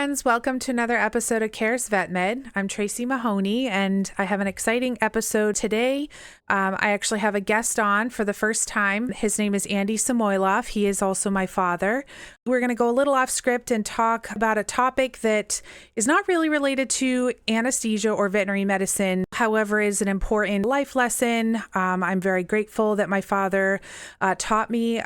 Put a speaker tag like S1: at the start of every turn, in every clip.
S1: friends. Welcome to another episode of Cares Vet Med. I'm Tracy Mahoney, and I have an exciting episode today. I actually have a guest on for the first time. His name is Andy Samoiloff. He is also my father. We're going to go a little off script and talk about a topic that is not really related to anesthesia or veterinary medicine, however, is an important life lesson. I'm very grateful that my father taught me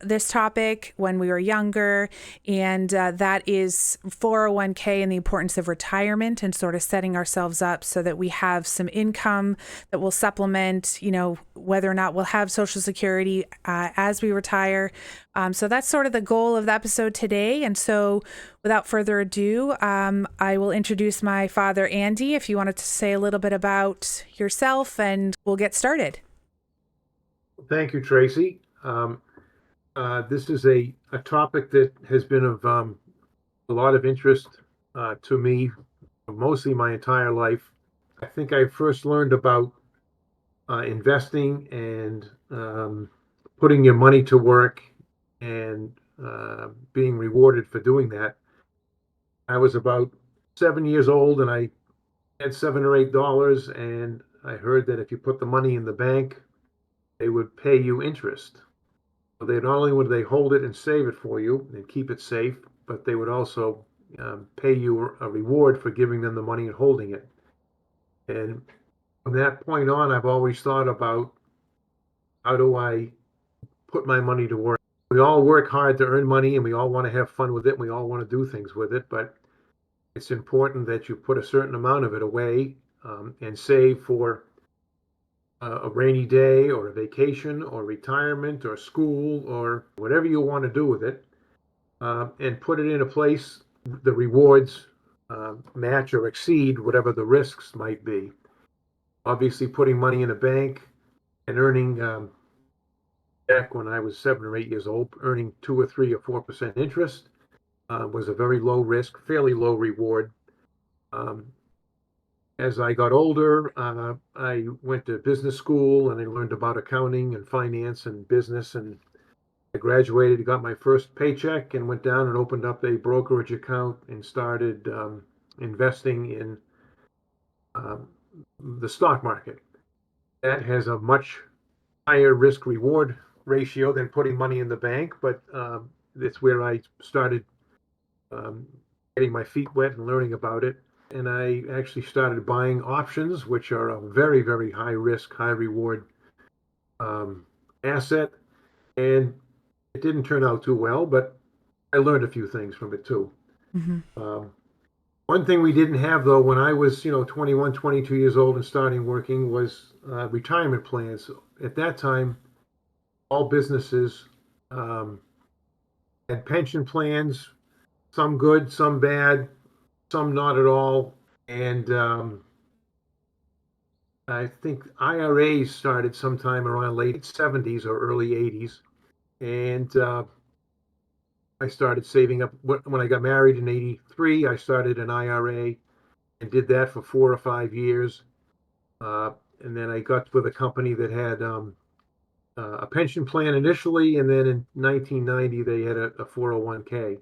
S1: this topic when we were younger, and that is 401k and the importance of retirement and sort of setting ourselves up so that we have some income that will supplement, whether or not we'll have Social Security as we retire. So that's sort of the goal of the episode today. And so without further ado, I will introduce my father, Andy, if you wanted to say a little bit about yourself, and we'll get started.
S2: Thank you, Tracy. This is a topic that has been of a lot of interest to me, mostly my entire life. I think I first learned about investing and putting your money to work and being rewarded for doing that. I was about 7 years old, and I had $7 or $8, and I heard that if you put the money in the bank, they would pay you interest. So they not only would they hold it and save it for you and keep it safe, but they would also pay you a reward for giving them the money and holding it. And from that point on, I've always thought about, how do I put my money to work? We all work hard to earn money, and we all want to have fun with it, and we all want to do things with it, but it's important that you put a certain amount of it away and save for a rainy day or a vacation or retirement or school or whatever you want to do with it, and put it in a place the rewards match or exceed whatever the risks might be. Obviously, putting money in a bank and earning, back when I was 7 or 8 years old, earning 2 or 3 or 4% interest was a very low risk, fairly low reward. As I got older, I went to business school, and I learned about accounting and finance and business, and I graduated, got my first paycheck, and went down and opened up a brokerage account and started investing in the stock market. That has a much higher risk reward ratio than putting money in the bank, but that's where I started getting my feet wet and learning about it. And I actually started buying options, which are a very, very high risk, high reward asset. And it didn't turn out too well, but I learned a few things from it too. Mm-hmm. One thing we didn't have, though, when I was 21, 22 years old and starting working, was retirement plans. At that time, all businesses had pension plans, some good, some bad, some not at all. And I think IRAs started sometime around late 70s or early 80s. And I started saving up. When I got married in 83, I started an IRA and did that for 4 or 5 years. And then I got with a company that had a pension plan initially, and then in 1990, they had a 401k.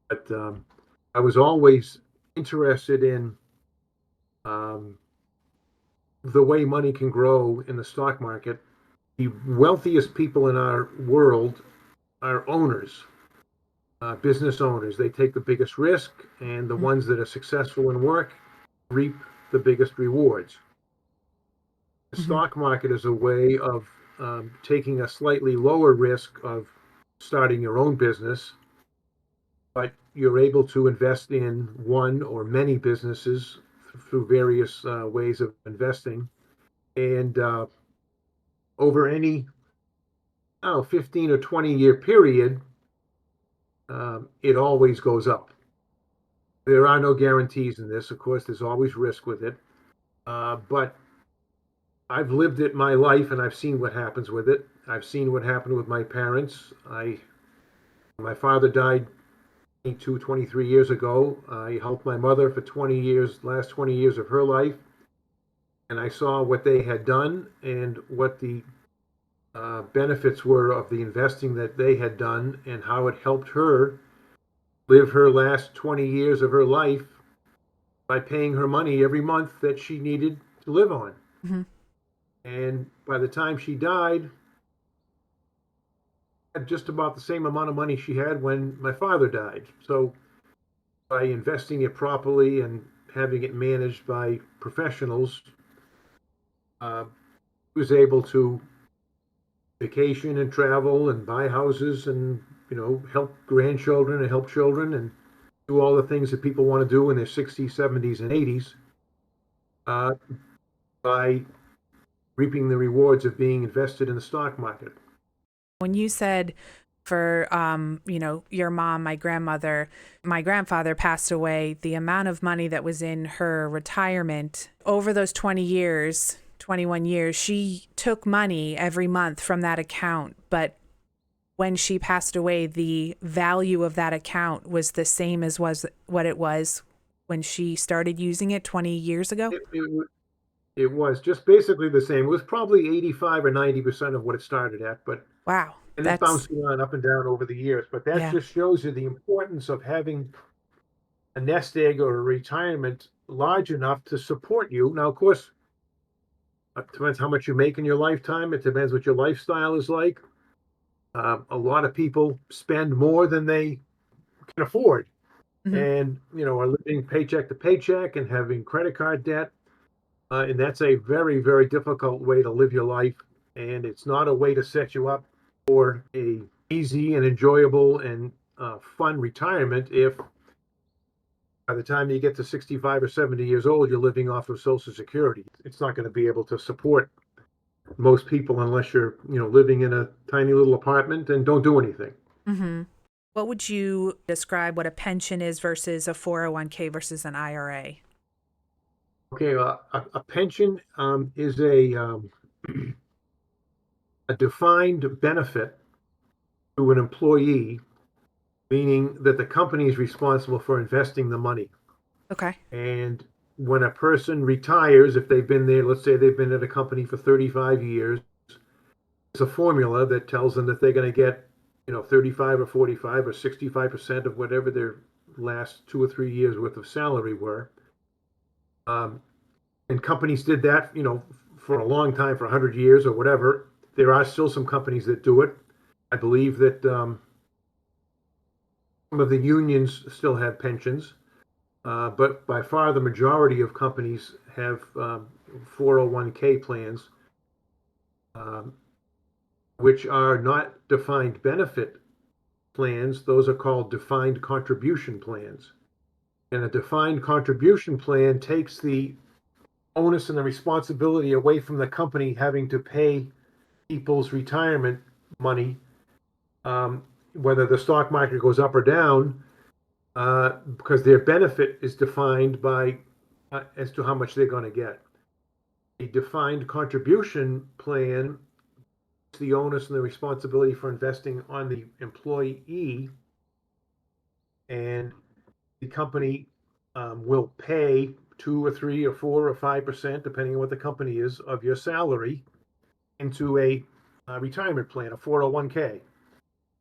S2: But I was always interested in the way money can grow in the stock market. The wealthiest people in our world are owners, business owners. They take the biggest risk, and the ones that are successful in work reap the biggest rewards. The stock market is a way of taking a slightly lower risk of starting your own business, but you're able to invest in one or many businesses through various ways of investing. And over any 15 or 20-year period, it always goes up. There are no guarantees in this. Of course, there's always risk with it. But I've lived it my life, and I've seen what happens with it. I've seen what happened with my parents. My father died 23 years ago. I helped my mother for 20 years, last 20 years of her life. And I saw what they had done and what the benefits were of the investing that they had done, and how it helped her live her last 20 years of her life by paying her money every month that she needed to live on.
S1: Hmm.
S2: And by the time she died, had just about the same amount of money she had when my father died. So by investing it properly and having it managed by professionals, he was able to vacation and travel and buy houses and help grandchildren and help children and do all the things that people want to do in their 60s, 70s, and 80s uh, by reaping the rewards of being invested in the stock market.
S1: When you said for your mom, my grandmother, my grandfather passed away, the amount of money that was in her retirement over those 20 years, 21 years, she took money every month from that account, but when she passed away, the value of that account was the same as was what it was when she started using it 20 years ago.
S2: It was just basically the same. It was probably 85 or 90% of what it started at, but
S1: Wow.
S2: and it's
S1: That's,
S2: bouncing on up and down over the years. But that
S1: yeah.
S2: just shows you the importance of having a nest egg or a retirement large enough to support you. Now, of course, it depends how much you make in your lifetime. It depends what your lifestyle is like. A lot of people spend more than they can afford,
S1: Hmm.
S2: and are living paycheck to paycheck and having credit card debt. And that's a very, very difficult way to live your life. And it's not a way to set you up for a easy and enjoyable and fun retirement if by the time you get to 65 or 70 years old, you're living off of Social Security. It's not going to be able to support most people unless you're, living in a tiny little apartment and don't do anything.
S1: Hmm. What would you describe what a pension is versus a 401k versus an IRA?
S2: Okay, a pension is a defined benefit to an employee, meaning that the company is responsible for investing the money.
S1: Okay.
S2: And when a person retires, if they've been there, let's say they've been at a company for 35 years, there's a formula that tells them that they're going to get, 35 or 45 or 65% of whatever their last 2 or 3 years worth of salary were. Um, and companies did that, for a long time, for 100 years or whatever. There are still some companies that do it. I believe that some of the unions still have pensions. But by far the majority of companies have 401k plans, um, which are not defined benefit plans. Those are called defined contribution plans. And a defined contribution plan takes the onus and the responsibility away from the company having to pay people's retirement money, whether the stock market goes up or down, because their benefit is defined by as to how much they're going to get. A defined contribution plan is the onus and the responsibility for investing on the employee, and the company will pay 2 or 3 or 4 or 5%, depending on what the company is, of your salary into a retirement plan, a 401k.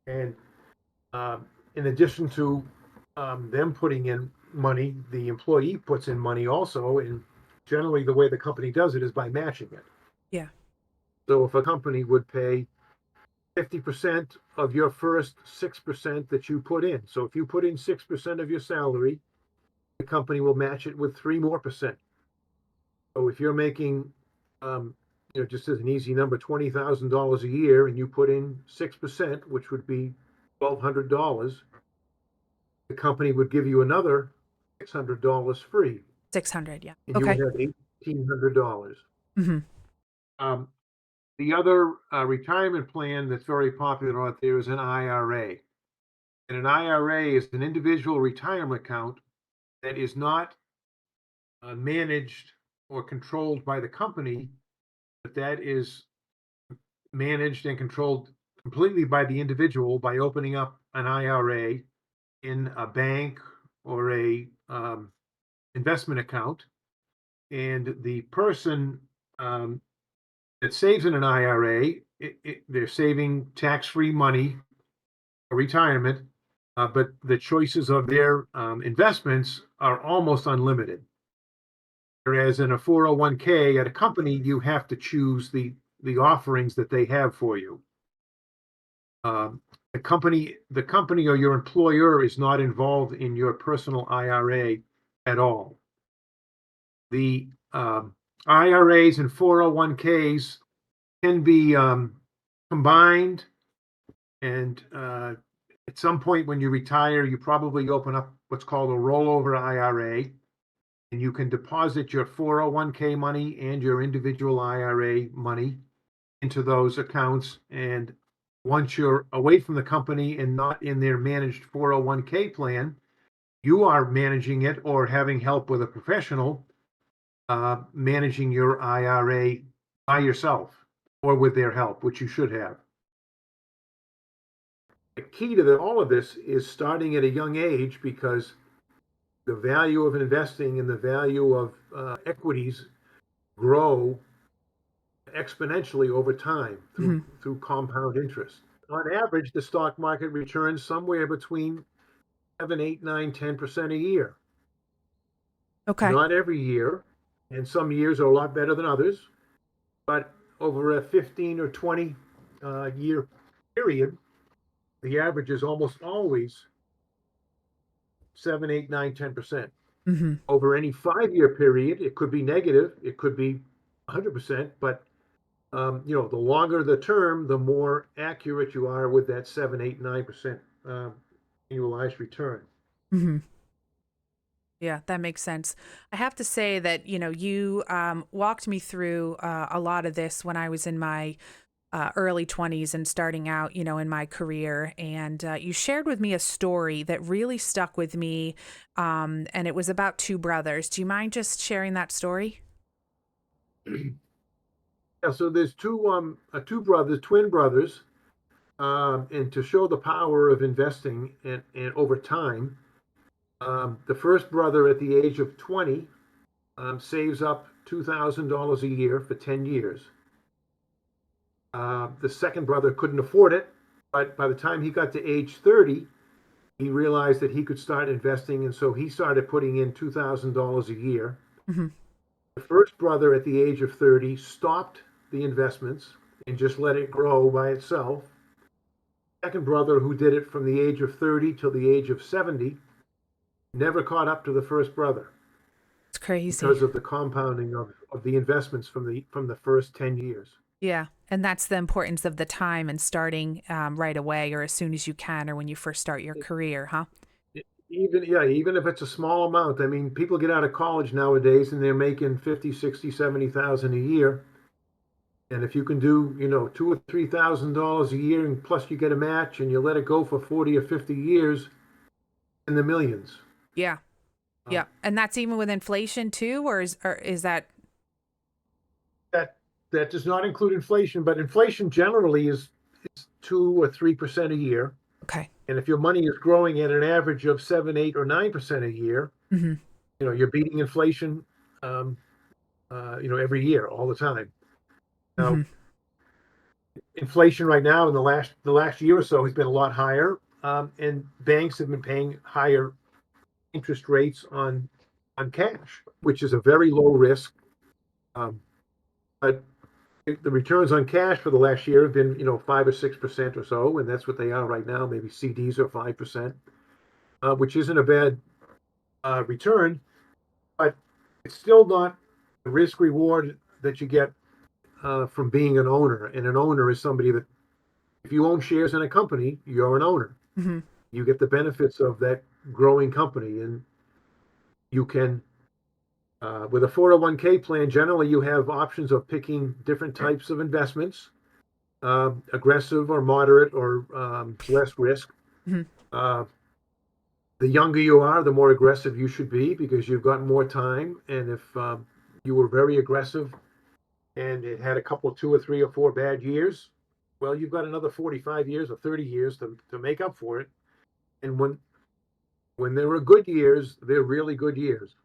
S2: And in addition to them putting in money, the employee puts in money also. And generally, the way the company does it is by matching it.
S1: Yeah.
S2: So if a company would pay 50% of your first 6% that you put in. So if you put in 6% of your salary, the company will match it with 3 more%. So if you're making, just as an easy number, $20,000 a year, and you put in 6%, which would be $1,200, the company would give you another $600 free,
S1: 600. Yeah.
S2: and you would
S1: Okay.
S2: have $1,800.
S1: Hmm.
S2: Um, the other retirement plan that's very popular out there is an IRA. And an IRA is an individual retirement account that is not managed or controlled by the company, but that is managed and controlled completely by the individual by opening up an IRA in a bank or a investment account. And the person that saves in an IRA, they're saving tax-free money for retirement, but the choices of their investments are almost unlimited. Whereas in a 401k at a company, you have to choose the offerings that they have for you. The company or your employer is not involved in your personal IRA at all. The IRAs and 401ks can be combined, and at some point when you retire, you probably open up what's called a rollover IRA, and you can deposit your 401k money and your individual IRA money into those accounts. And once you're away from the company and not in their managed 401k plan, you are managing it or having help with a professional managing your IRA by yourself or with their help, which you should have. The key to all of this is starting at a young age, because the value of investing and the value of equities grow exponentially over time through compound interest. On average, the stock market returns somewhere between 7, 8, 9, 10% a year.
S1: Okay.
S2: Not every year, and some years are a lot better than others, but over a 15 or 20 year period, the average is almost always 7, 8, 9, 10%. Over any 5-year period, it could be negative, it could be 100%, but the longer the term, the more accurate you are with that 7, 8, 9% annualized return.
S1: Yeah, that makes sense. I have to say that, you walked me through a lot of this when I was in my early 20s and starting out, in my career. And you shared with me a story that really stuck with me. And it was about two brothers. Do you mind just sharing that story?
S2: Yeah, so there's two brothers, twin brothers, and to show the power of investing and over time, the first brother at the age of 20 saves up $2,000 a year for 10 years. The second brother couldn't afford it, but by the time he got to age 30, he realized that he could start investing, and so he started putting in $2,000 a year. The first brother at the age of 30 stopped the investments and just let it grow by itself. Second brother, who did it from the age of 30 till the age of 70, never caught up to the first brother
S1: It's crazy.
S2: because of the compounding of the investments from the first 10 years.
S1: Yeah. And that's the importance of the time and starting right away or as soon as you can or when you first start your career, huh?
S2: Even if it's a small amount. I mean, people get out of college nowadays and they're making 50, 60, 70,000 a year. And if you can do, $2,000 or $3,000 a year, and plus you get a match and you let it go for 40 or 50 years, in the millions.
S1: Yeah.
S2: Uh,
S1: Yeah. And that's even with inflation too, or is that
S2: that does not include inflation, but inflation generally is 2 or 3% a year.
S1: okay?
S2: And if your money is growing at an average of 7, 8, or 9% a year, you're beating inflation, every year, all the time. Now, inflation right now in the last year or so has been a lot higher, and banks have been paying higher interest rates on cash, which is a very low risk. But the returns on cash for the last year have been 5 or 6% or so, and that's what they are right now. Maybe CDs are 5%, which isn't a bad return, but it's still not the risk reward that you get from being an owner. And an owner is somebody that, if you own shares in a company, you're an owner. You get the benefits of that growing company, and you can, with a 401k plan, generally you have options of picking different types of investments, aggressive or moderate or less risk. The younger you are, the more aggressive you should be, because you've got more time. And if you were very aggressive and it had a couple, 2 or 3 or 4 bad years, well, you've got another 45 years or 30 years to make up for it. And when there are good years, they're really good years.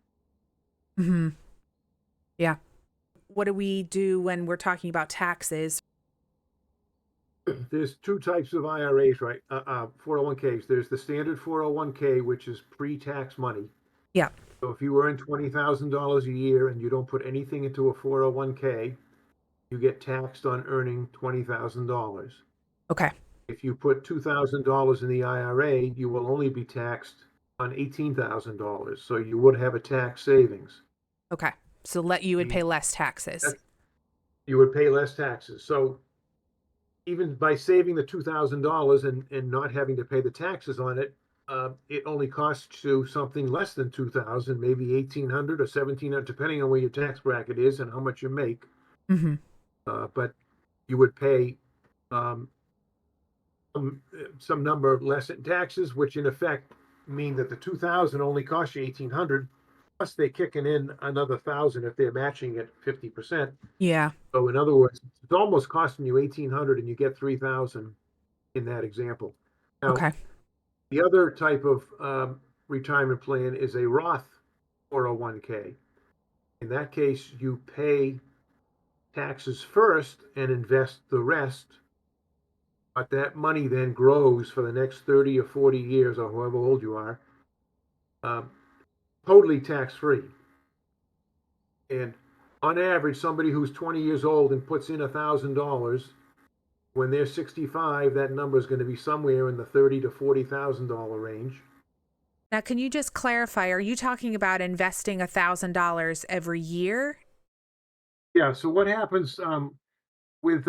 S1: Yeah. What do we do when we're talking about taxes?
S2: there's two types of IRAs, right? 401ks. There's the standard 401k, which is pre-tax money.
S1: Yeah.
S2: So if you earn $20,000 a year and you don't put anything into a 401k, you get taxed on earning $20,000.
S1: Okay.
S2: If you put $2,000 in the IRA, you will only be taxed on $18,000. So you would have a tax savings.
S1: Okay. So you would pay less taxes.
S2: You would pay less taxes. So even by saving the $2,000 and not having to pay the taxes on it, it only costs you something less than 2,000, maybe 1,800 or 1,700, depending on where your tax bracket is and how much you make.
S1: Mm-hmm.
S2: But you would pay some number less in taxes, which in effect mean that the 2,000 only costs you 1,800. Plus, they're kicking in another 1,000 if they're matching at 50%.
S1: Yeah.
S2: So in other words, it's almost costing you 1,800 and you get 3,000 in that example. Now,
S1: Okay.
S2: the other type of retirement plan is a Roth 401k. In that case, you pay taxes first and invest the rest, but that money then grows for the next 30 or 40 years or however old you are, um, totally tax free. And on average, somebody who's 20 years old and puts in $1,000, when they're 65, that number is going to be somewhere in the $30,000 to $40,000 range.
S1: Now, can you just clarify? Are you talking about investing $1,000 every year?
S2: Yeah. So what happens with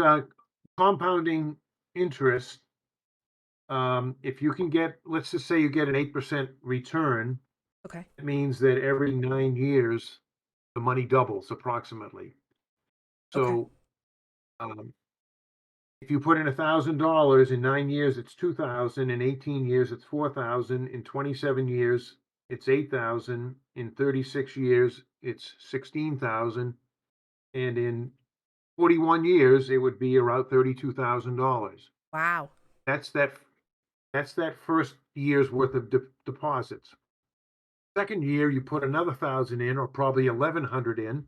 S2: compounding interest? If you can get, let's just say you get an 8% return,
S1: Okay.
S2: it means that every 9 years the money doubles approximately.
S1: Okay.
S2: So if you put in $1,000 in 9 years, it's 2,000. In 18 years, it's 4,000. In 27 years, it's 8,000. In 36 years, it's 16,000. And in 41 years, it would be around $32,000.
S1: Wow.
S2: That's that. That's that first year's worth of deposits. Second year, you put another 1,000 in, or probably 1,100 in,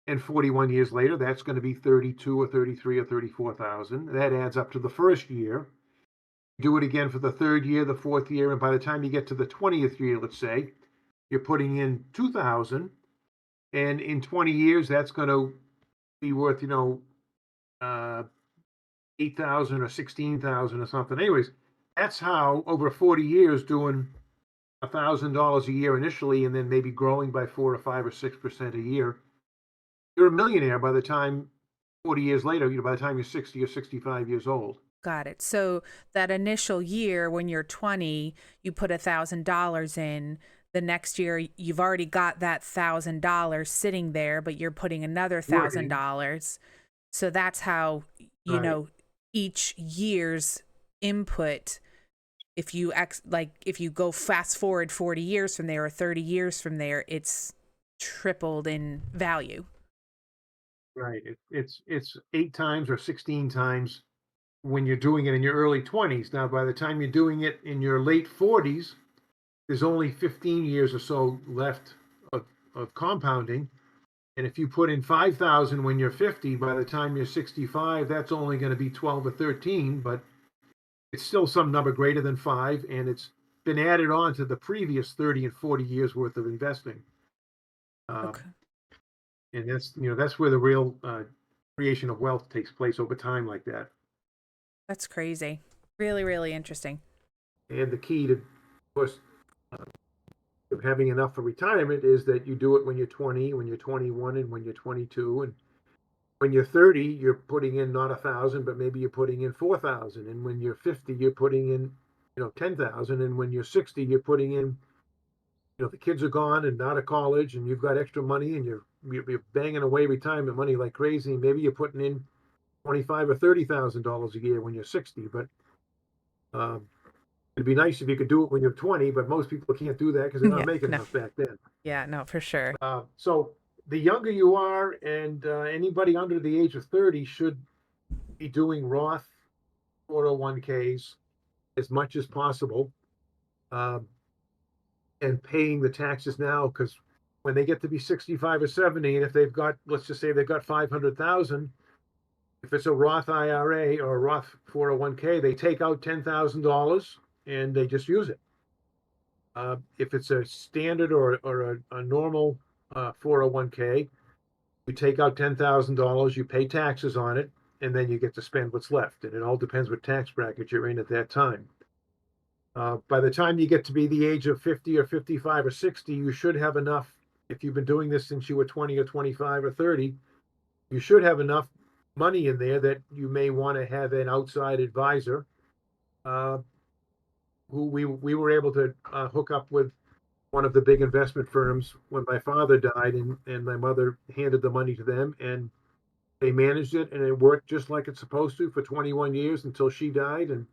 S2: and 41 years later, that's going to be 32 or 33 or 34,000. That adds up to the first year. Do it again for the third year, the fourth year, and by the time you get to the 20th year, let's say, you're putting in 2,000, and in 20 years, that's going to be worth, uh, 8,000 or 16,000 or something. Anyways, that's how over 40 years doing $1,000 a year initially, and then maybe growing by 4 or 5 or 6% a year, you're a millionaire by the time 40 years later. By the time you're 60 or 65 years old.
S1: Got it. So that initial year when you're 20, you put $1,000 in. The next year, you've already got that $1,000 sitting there, but you're putting another $1,000. So that's how,
S2: Right.
S1: each year's input, if you if you go fast forward 40 years from there or 30 years from there, it's tripled in value.
S2: Right. It's 8 times or 16 times when you're doing it in your early 20s. Now, by the time you're doing it in your late 40s, there's only 15 years or so left of compounding. And if you put in 5,000 when you're 50, by the time you're 65, that's only going to be 12 or 13, but it's still some number greater than 5, and it's been added on to the previous 30 and 40 years worth of investing.
S1: Okay.
S2: And that's where the real creation of wealth takes place over time like that.
S1: That's crazy. Really, really interesting.
S2: And the key to, of course, having enough for retirement is that you do it when you're 20, when you're 21, and when you're 22. And when you're 30, you're putting in not 1,000, but maybe you're putting in 4,000. And when you're 50, you're putting in, 10,000. And when you're 60, you're putting in, the kids are gone and out of college, and you've got extra money, and you're banging away retirement money like crazy. And maybe you're putting in 25 or $30,000 a year when you're 60. But um, it'd be nice if you could do it when you're 20, but most people can't do that because they're not
S1: Yeah,
S2: making
S1: no.
S2: enough back then.
S1: Yeah, no, for sure.
S2: So the younger you are, and anybody under the age of 30 should be doing Roth 401ks as much as possible, um, and paying the taxes now, because when they get to be 65 or 70, and if they've got, let's just say they've got 500,000, If it's a Roth IRA or a Roth 401k, they take out $10,000 and they just use it. If it's a standard or a normal 401k, you take out $10,000, you pay taxes on it, and then you get to spend what's left. And it all depends what tax bracket you're in at that time. By the time you get to be the age of 50 or 55 or 60, you should have enough. If you've been doing this since you were 20 or 25 or 30, you should have enough money in there that you may want to have an outside advisor, uh, who we were able to hook up with one of the big investment firms when my father died, and my mother handed the money to them, and they managed it, and it worked just like it's supposed to for 21 years until she died, and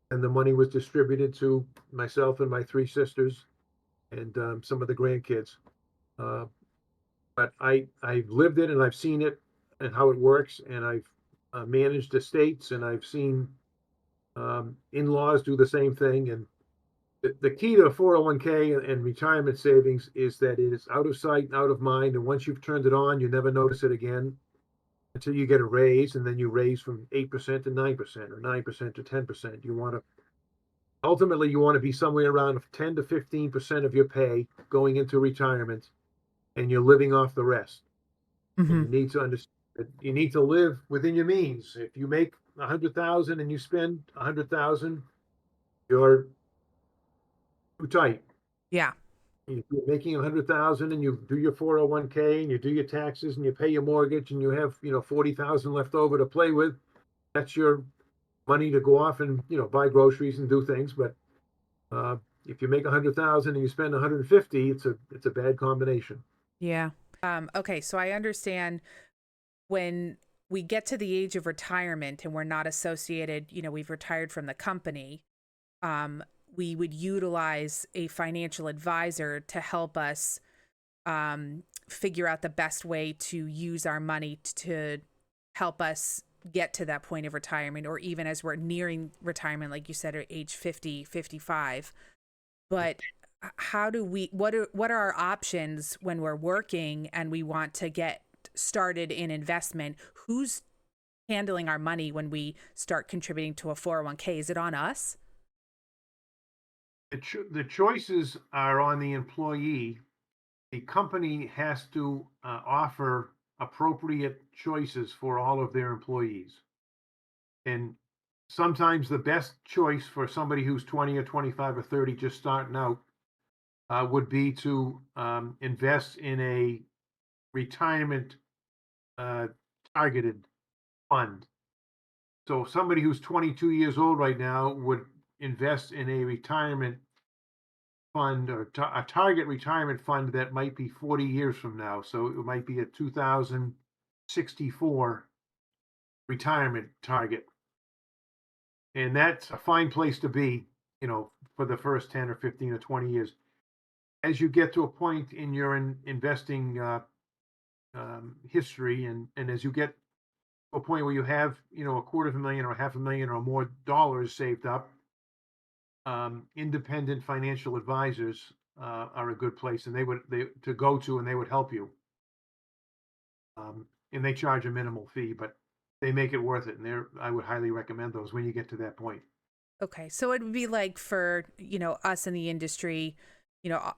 S2: the money was distributed to myself and my three sisters and some of the grandkids. Uh, but I've lived it and I've seen it and how it works, and I've managed estates, and I've seen in-laws do the same thing. And the key to a 401k and retirement savings is that it is out of sight, out of mind. And once you've turned it on, you never notice it again until you get a raise, and then you raise from 8% to 9% or 9% to 10%. Ultimately, you want to be somewhere around 10 to 15% of your pay going into retirement, and you're living off the rest. And
S1: Hmm.
S2: you need to understand that you need to live within your means. If you make 100,000 and you spend 100,000, you're too tight.
S1: Yeah.
S2: If you're making 100,000 and you do your 401k and you do your taxes and you pay your mortgage and you have 40,000 left over to play with, that's your money to go off and buy groceries and do things. But if you make 100,000 and you spend 150, it's a bad combination.
S1: Yeah. Okay. So I understand when we get to the age of retirement and we're not associated, we've retired from the company, we would utilize a financial advisor to help us figure out the best way to use our money to help us get to that point of retirement, or even as we're nearing retirement, like you said, at age 50, 55. But how do what are our options when we're working and we want to get started in investment? Who's handling our money when we start contributing to a 401k? Is it on us?
S2: The choices are on the employee. The company has to offer appropriate choices for all of their employees. And sometimes the best choice for somebody who's 20 or 25 or 30 just starting out would be to invest in a retirement uh, targeted fund. So somebody who's 22 years old right now would invest in a retirement fund, or a target retirement fund that might be 40 years from now. So it might be a 2064 retirement target. And that's a fine place to be, for the first 10 or 15 or 20 years. As you get to a point in your investing history, and as you get to a point where you have, a quarter of a million or half a million or more dollars saved up, independent financial advisors are a good place, and they to go to, and they would help you. And they charge a minimal fee, but they make it worth it. And I would highly recommend those when you get to that point.
S1: Okay. So it would be like for, us in the industry,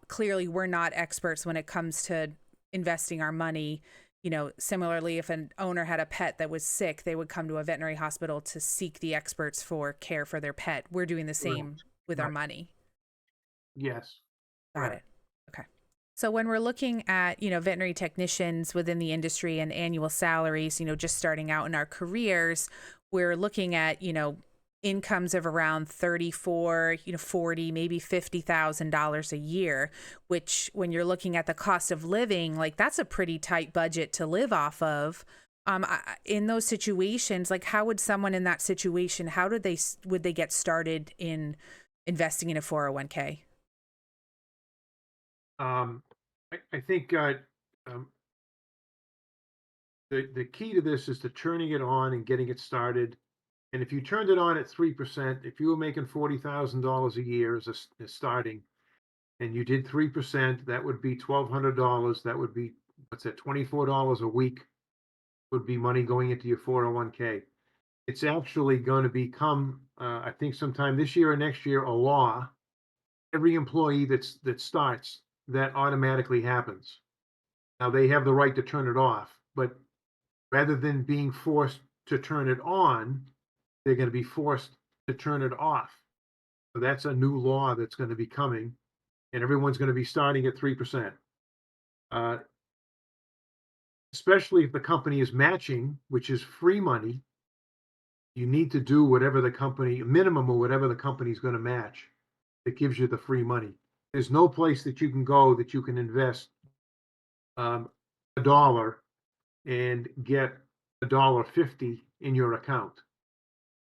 S1: clearly we're not experts when it comes to investing our money. Similarly, if an owner had a pet that was sick, they would come to a veterinary hospital to seek the experts for care for their pet. We're doing the same
S2: Correct.
S1: with our
S2: Right.
S1: money.
S2: Yes.
S1: Got it.
S2: Correct.
S1: Okay. So when we're looking at, veterinary technicians within the industry and annual salaries, just starting out in our careers, we're looking at, incomes of around 34, 40, maybe $50,000 a year, which when you're looking at the cost of living, like that's a pretty tight budget to live off of. In those situations, like how would someone in that situation, would they get started in investing in a 401k?
S2: Um, I think um, the key to this is to turning it on and getting it started. And if you turned it on at 3%, if you were making $40,000 a year as starting, and you did 3%, that would be $1,200. That would be, what's that, $24 a week. would be money going into your 401k. It's actually going to become, I think sometime this year or next year, a law. Every employee that starts, that automatically happens. Now they have the right to turn it off, but rather than being forced to turn it on, they're going to be forced to turn it off. So that's a new law that's going to be coming, and everyone's going to be starting at 3%. Uh, Especially if the company is matching, which is free money, you need to do whatever the company, minimum or whatever the company's going to match that gives you the free money. There's no place that you can go that you can invest um, $1 and get $1.50 in your account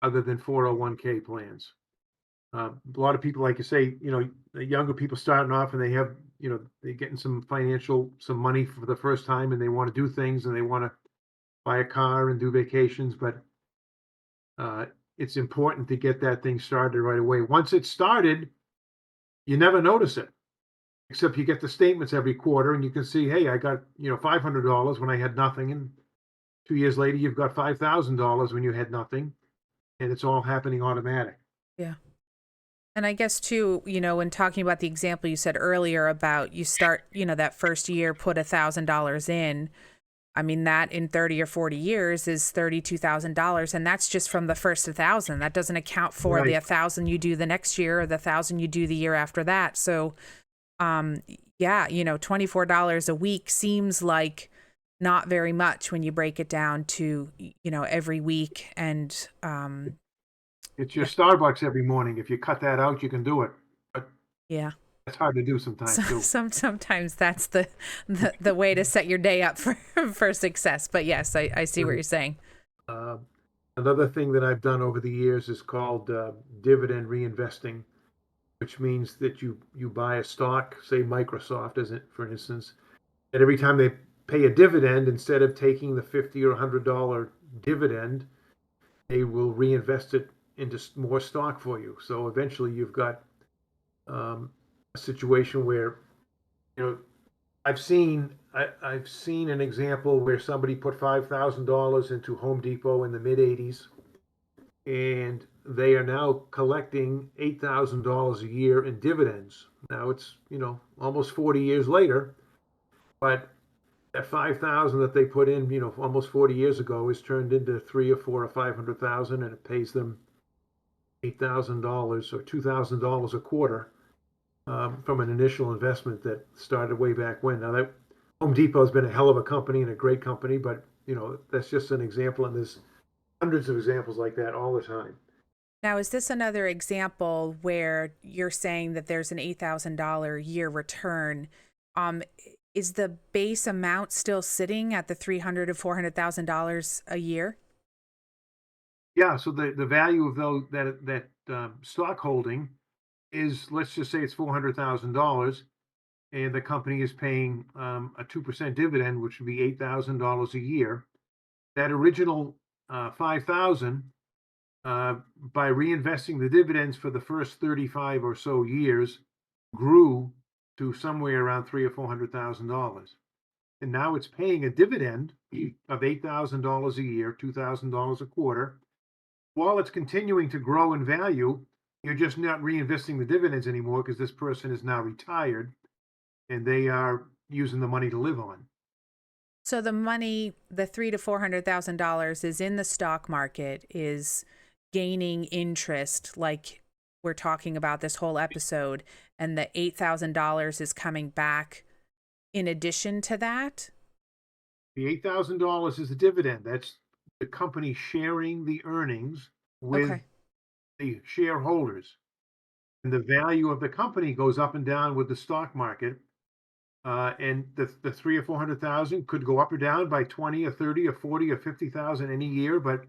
S2: other than 401k plans. A lot of people, like you say, the younger people starting off and they have, they're getting some money for the first time and they want to do things and they want to buy a car and do vacations, but it's important to get that thing started right away. Once it's started, you never notice it, except you get the statements every quarter and you can see, hey, I got, $500 when I had nothing. And 2 years later, you've got $5,000 when you had nothing. And it's all happening automatic.
S1: Yeah. And I guess too, when talking about the example you said earlier about you start, that first year, put $1,000 in. I mean, that in 30 or 40 years is $32,000. And that's just from the first 1,000. That doesn't account for the
S2: Right.
S1: 1,000 you do the next year or the 1,000 you do the year after that. So, yeah, $24 a week seems like not very much when you break it down to, every week. And,
S2: It's your Starbucks every morning. If you cut that out, you can do it. But
S1: yeah.
S2: that's hard to do
S1: So,
S2: sometimes too.
S1: sometimes that's the way to set your day up for success. But yes, I see what
S2: Right.
S1: you're saying.
S2: Uh, Another thing that I've done over the years is called dividend reinvesting, which means that you buy a stock, say Microsoft, as it, for instance, and every time they pay a dividend, instead of taking the 50 or $100 dividend, they will reinvest it into more stock for you. So eventually, you've got a situation where you know I've seen an example where somebody put $5,000 into Home Depot in the mid '80s, and they are now collecting $8,000 a year in dividends. Now it's almost 40 years later, but that 5,000 that they put in almost 40 years ago is turned into 3 or 4 or 500,000, and it pays them $8,000 or $2,000 a quarter from an initial investment that started way back when. Now that Home Depot has been a hell of a company and a great company, but that's just an example, and there's hundreds of examples like that all the time.
S1: Now, is this another example where you're saying that there's an $8,000 year return? Is the base amount still sitting at the $300,000 to $400,000 a year?
S2: Yeah, so the value of those that stock holding is, let's just say it's $400,000, and the company is paying a 2% dividend, which would be $8,000 a year. That original 5,000, by reinvesting the dividends for the first 35 or so years, grew to somewhere around three or $400,000, and now it's paying a dividend of $8,000 a year, $2,000 a quarter. While it's continuing to grow in value, you're just not reinvesting the dividends anymore because this person is now retired and they are using the money to live on.
S1: So the money, the $300,000 to $400,000 is in the stock market, is gaining interest, like we're talking about this whole episode, and the $8,000 is coming back in addition to that?
S2: The $8,000 is the dividend. That's the company sharing the earnings with
S1: Okay.
S2: the shareholders. And the value of the company goes up and down with the stock market. And the three or 400,000 could go up or down by 20 or 30 or 40 or 50,000 any year, but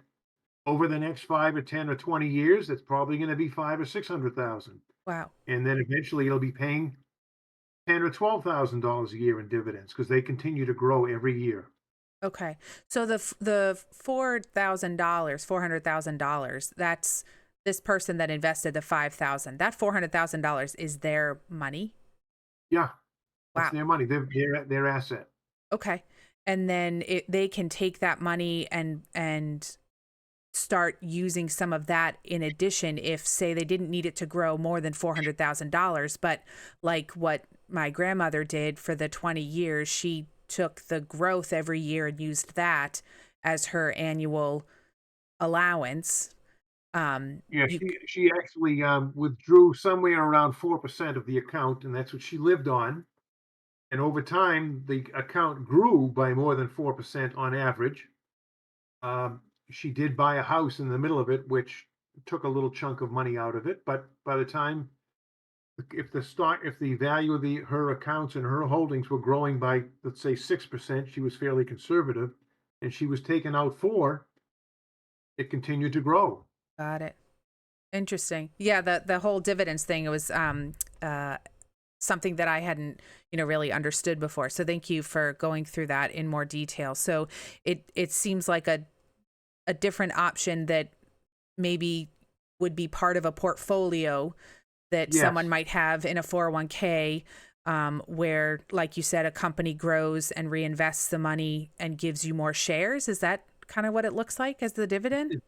S2: over the next 5 or 10 or 20 years, it's probably going to be 5 or 600,000.
S1: Wow.
S2: And then eventually it'll be paying $10 or $12,000 a year in dividends because they continue to grow every year.
S1: Okay. So the $400,000, that's this person that invested the 5,000. That $400,000 is their money?
S2: Yeah, that's
S1: Wow.
S2: their money, their asset.
S1: Okay. and then they can take that money and start using some of that in addition if, say, they didn't need it to grow more than $400,000, but like what my grandmother did for the 20 years, she took the growth every year and used that as her annual allowance.
S2: Yeah,
S1: You
S2: she actually withdrew somewhere around 4% of the account, and that's what she lived on. And over time, the account grew by more than 4% on average. Um, she did buy a house in the middle of it, which took a little chunk of money out of it. But by the time, if the value of her accounts and her holdings were growing by, let's say, 6%, she was fairly conservative, and she was taking out 4, it continued to grow.
S1: got it. Interesting. Yeah, the whole dividends thing, it was uh something that I hadn't, really understood before. So thank you for going through that in more detail. So it seems like a different option that maybe would be part of a portfolio that someone
S2: Yes.
S1: might have in a 401k, where, like you said, a company grows and reinvests the money and gives you more shares. Is that kind of what it looks like as the dividend?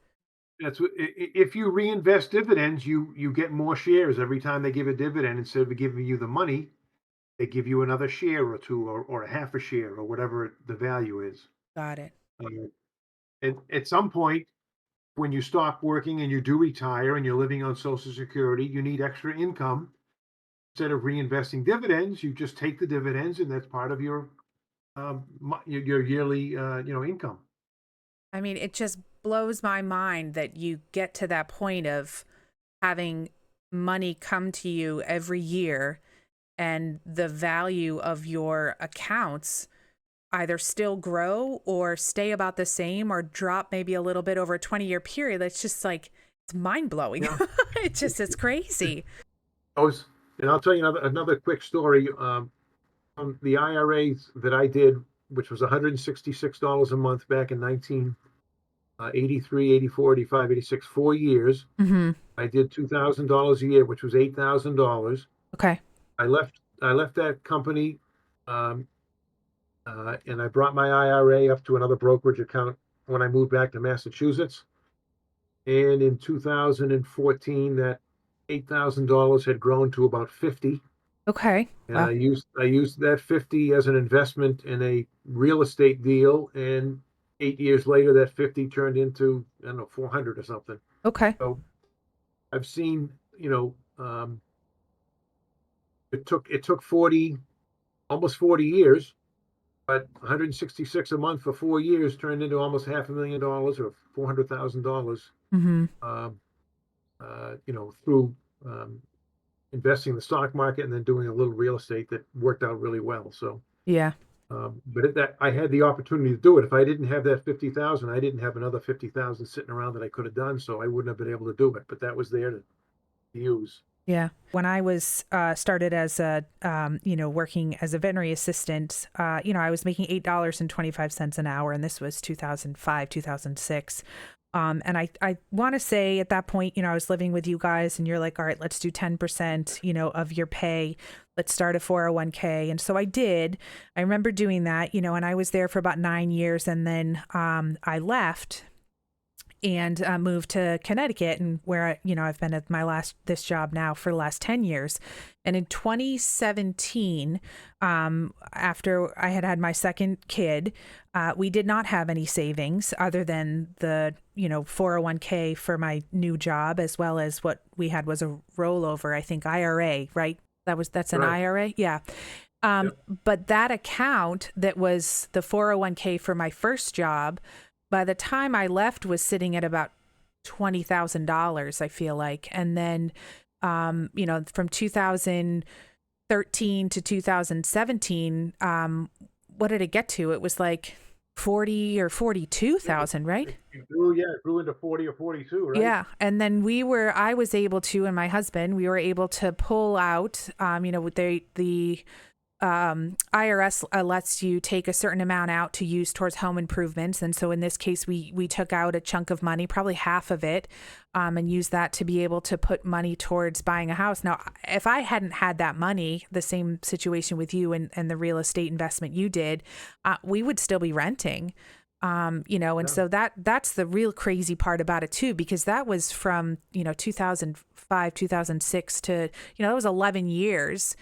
S2: That's what, if you reinvest dividends, you get more shares every time they give a dividend. Instead of giving you the money, they give you another share or two, or a half a share, or whatever the value is.
S1: Got it.
S2: Um, and at some point, when you stop working and you do retire and you're living on Social Security, you need extra income. Instead of reinvesting dividends, you just take the dividends, and that's part of your yearly income.
S1: I mean, it just blows my mind that you get to that point of having money come to you every year and the value of your accounts either still grow or stay about the same or drop maybe a little bit over a 20-year period. It's just like, it's mind blowing.
S2: Yeah.
S1: It's crazy.
S2: I was, and I'll tell you another quick story. On the IRAs that I did, which was $166 a month back in 1983, 84, 85, 86, 4 years.
S1: Mm-hmm.
S2: I did $2,000 a year, which was $8,000.
S1: Okay.
S2: I left that company, um, and I brought my IRA up to another brokerage account when I moved back to Massachusetts. And in 2014, that $8,000 had grown to about 50.
S1: Okay.
S2: And
S1: Wow.
S2: I used that 50 as an investment in a real estate deal, and 8 years later, that 50 turned into, I don't know, 400 or something.
S1: Okay.
S2: So I've seen, it took almost 40 years, but 166 a month for 4 years turned into almost $500,000 or $400,000.
S1: Mm-hmm.
S2: Through investing in the stock market and then doing a little real estate that worked out really well. So,
S1: Yeah.
S2: but that I had the opportunity to do it. If I didn't have that 50,000, I didn't have another 50,000 sitting around that I could have done. So I wouldn't have been able to do it. But that was there to use.
S1: Yeah. When I was started as working as a veterinary assistant, I was making $8.25 an hour, and this was 2005, 2006. And I want to say at that point, I was living with you guys, and you're like, all right, let's do 10%, of your pay. Let's start a 401k. And so I did. I remember doing that, and I was there for about 9 years, and then I left and moved to Connecticut, and where I've been at this job now for the last 10 years. And in 2017, after I had my second kid, we did not have any savings other than the 401k for my new job, as well as what we had was a rollover, I think, IRA, right? That's an
S2: Right.
S1: IRA, yeah.
S2: Yep.
S1: But that account that was the 401k for my first job, by the time I left, was sitting at about $20,000, I feel like. And then, from 2013 to 2017, what did it get to? It was like 40 or 42,000, right?
S2: It grew into 40 or 42, right?
S1: Yeah. And then I was able to, and my husband, we were able to pull out, IRS lets you take a certain amount out to use towards home improvements. And so in this case, we took out a chunk of money, probably half of it, and used that to be able to put money towards buying a house. Now, if I hadn't had that money, the same situation with you and the real estate investment you did, we would still be renting. And
S2: Yeah.
S1: so that's the real crazy part about it too, because that was from, 2005, 2006 to, that was 11 years.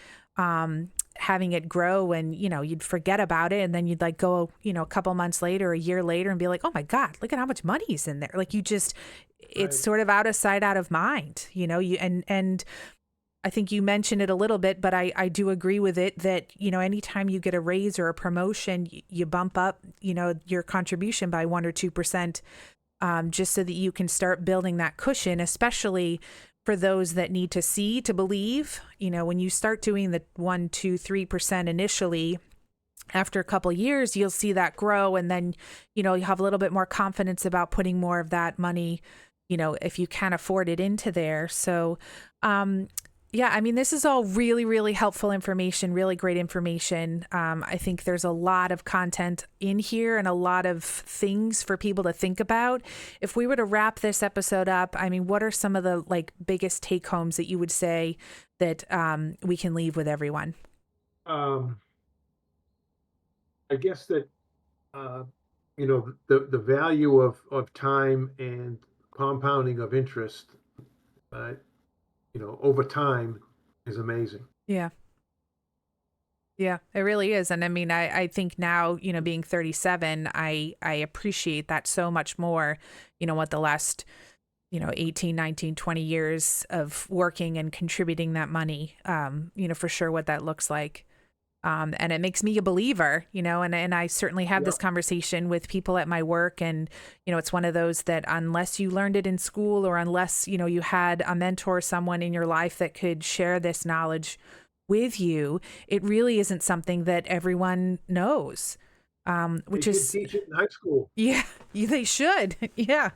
S1: Having it grow and, you'd forget about it. And then you'd like go, a couple months later, a year later and be like, oh my God, look at how much money's in there. Like it's
S2: Right.
S1: sort of out of sight, out of mind, and I think you mentioned it a little bit, but I do agree with it that, anytime you get a raise or a promotion, you bump up, your contribution by 1 or 2%, just so that you can start building that cushion, especially for those that need to see to believe. When you start doing the 1, 2, 3% initially, after a couple of years, you'll see that grow. And then, you'll have a little bit more confidence about putting more of that money, if you can afford it, into there. So, yeah, I mean, this is all really, really helpful information, really great information. I think there's a lot of content in here and a lot of things for people to think about. If we were to wrap this episode up, I mean, what are some of the biggest take homes that you would say that we can leave with everyone?
S2: I guess that the value of time and compounding of interest, over time is amazing.
S1: Yeah. Yeah, it really is. And I mean, I think now, being 37, I appreciate that so much more, what the last, 18, 19, 20 years of working and contributing that money, for sure what that looks like. And it makes me a believer, and I certainly have this conversation with people at my work. And, it's one of those that unless you learned it in school or unless, you had a mentor, someone in your life that could share this knowledge with you, it really isn't something that everyone knows, which
S2: They
S1: is,
S2: should teach it in high school.
S1: yeah, they should. Yeah.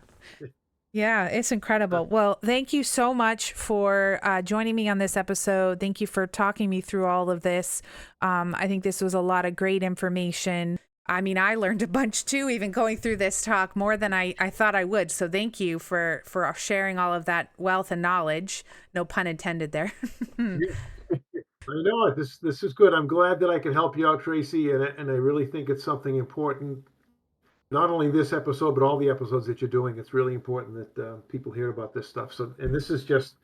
S1: Yeah, it's incredible. Well, thank you so much for joining me on this episode. Thank you for talking me through all of this. I think this was a lot of great information. I mean, I learned a bunch too, even going through this talk, more than I thought I would. So thank you for sharing all of that wealth and knowledge. No pun intended there.
S2: Yeah. I know it. This is good. I'm glad that I can help you out, Tracy, and I really think it's something important. Not only this episode, but all the episodes that you're doing. It's really important that people hear about this stuff. So, and this is just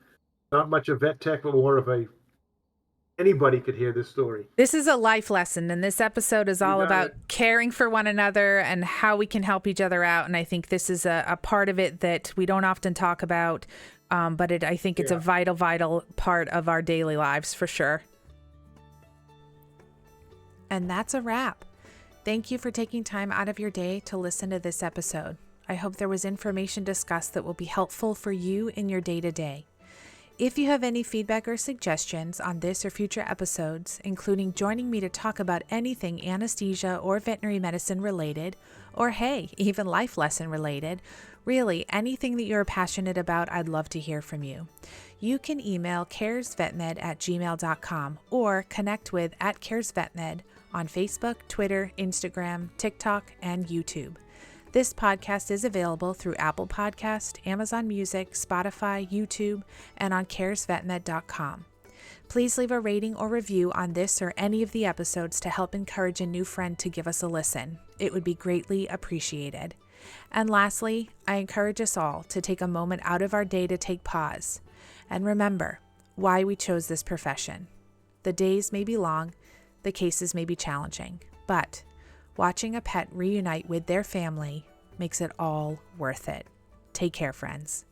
S2: not much of vet tech, but more of anybody could hear this story.
S1: This is a life lesson, and this episode is all about caring for one another and how we can help each other out. And I think this is a part of it that we don't often talk about, but I think it's a vital, vital part of our daily lives for sure. And that's a wrap. Thank you for taking time out of your day to listen to this episode. I hope there was information discussed that will be helpful for you in your day-to-day. If you have any feedback or suggestions on this or future episodes, including joining me to talk about anything anesthesia or veterinary medicine related, or hey, even life lesson related, really anything that you're passionate about, I'd love to hear from you. You can email caresvetmed@gmail.com or connect with @caresvetmed on Facebook, Twitter, Instagram, TikTok, and YouTube. This podcast is available through Apple Podcast, Amazon Music, Spotify, YouTube, and on caresvetmed.com. Please leave a rating or review on this or any of the episodes to help encourage a new friend to give us a listen. It would be greatly appreciated. And lastly, I encourage us all to take a moment out of our day to take pause and remember why we chose this profession. The days may be long, the cases may be challenging, but watching a pet reunite with their family makes it all worth it. Take care, friends.